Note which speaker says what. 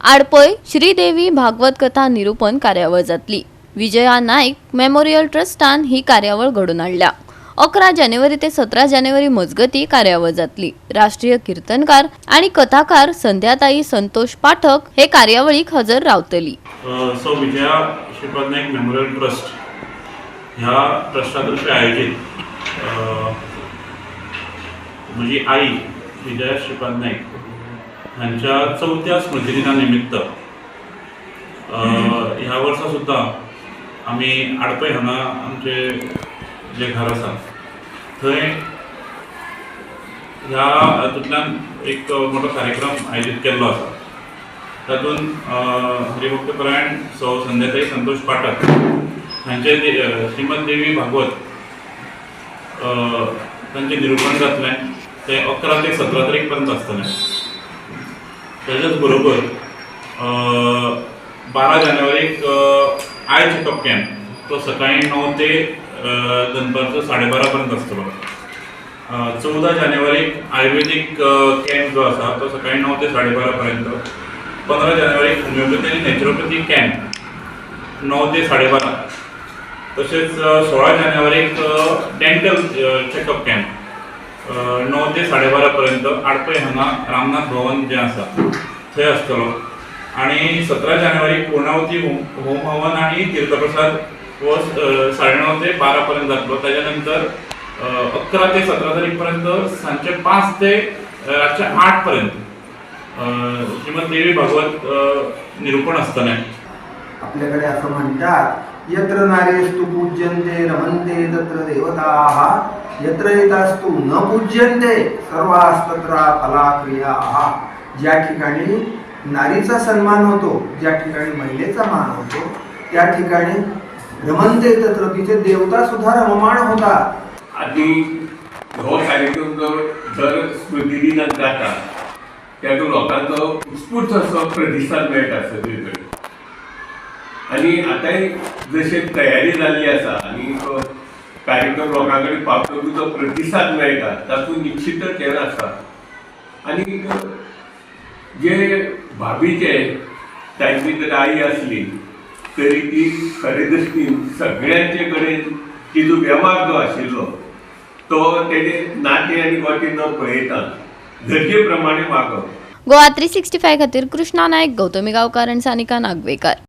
Speaker 1: आडपय श्रीदेवी भागवत कथा निरूपण कार्यावळ जातली। विजया नाईक मेमोरियल ट्रस्टान ही कार्यावळ घडून हाडल्या। 11 जानेवारी ते 17 जानेवारी मजगती कार्यावळ जातली। राष्ट्रीय कीर्तनकार आणि कथाकार संध्याताई संतोष पाठक हे कार्यावळीक हजर रावतली।
Speaker 2: So Vijaya Shripad Naik memorial trust ह्या ट्रस्टातर्फे आयोजित माझी आई विजया श्रीपाद नाईक ह्यांच्या 4थ्या स्मृतिदिनानिमित्त ह्या वर्सा सुद्धा आम्ही आडपय हांगा आमचे जे घर आसा थंय ह्या हातूंतल्यान एक मोठो कार्यक्रम आयोजीत केल्लो आसा। तातूंत हरिभक्तपरायण सौ संध्याताई संतोष पाठक हांचे श्रीमद देवी भागवत तांचे निरूपण जातलें। ते 11 ते 17 तारीख पर्यंत आसतलें। त्याच्याच बरोबर 12 जानेवारीक आय चेकअप कॅम्प तो सकाळी 9 ते दनपारचो 12:30 पर्यंत आसतलो। 14 जानेवारीक आयुर्वेदिक कॅम्प जो आसा तो सकाळी 9 ते 12:30 पर्यंत। 15 जानेवारीक होमिओपॅथी आणि नॅचरोपॅथी कॅम्प 9 ते 12:30। तसेच 16 जानेवारीक डेंटल चेकअप कॅम्प 9 ते 12:30 पर्यंत आडपय हांगा रामनाथ भवन जे आसा थंय आसतलो। आणि 17 जानेवारी पूर्णावती होम हवन आणि तीर्थप्रसाद हो 9:30 ते 12 पर्यंत जातलो। त्याच्या नंतर 11 ते 17 तारीख पर्यंत सांजचे 5 ते रातचे 8 पर्यंत श्रीमद देवी भागवत निरूपण आसतलें।
Speaker 3: आपल्याकडे असं म्हणतात, यत्र नारेस्तु पूज्यन्ते रमन्ते तत्र देवताः यत्र एतास्तु न पूज्यन्ते सर्वास्तत्र फलाक्रियाः। ज्या ठिकाणी नारीचा सन्मान होतो, ज्या ठिकाणी महिलेचा मान होतो, त्या ठिकाणी रमन्ते तत्र तिथे देवता सुद्धा रममाण होतात।
Speaker 4: आणि हो कार्यक्रम जर स्मृतिदिनाक जाता त्यातून लोकांचो उत्स्फूर्त असो प्रतिसाद मेळटा सगळीकडे। आणि आतांय जशे तयारी जाल्ली आसा आणि कार्यक्रम लोकां कडेन पावतकूच जो प्रतिसाद मेळटा तातूंत निश्चितच हें आसा। आणि जे भाभीचे तांची जर आई आसली तरी ती खरे दृश्टीन सगळ्यांचे कडेन तिजो वेव्हार जो आशिल्लो तो तेजे नाते आनी गोटे न पळयता गरजे प्रमाणे वागप।
Speaker 1: गोवा 365 खातीर कृष्णा नायक, गौतमी गांवकार आनी सानिका नागवेकर।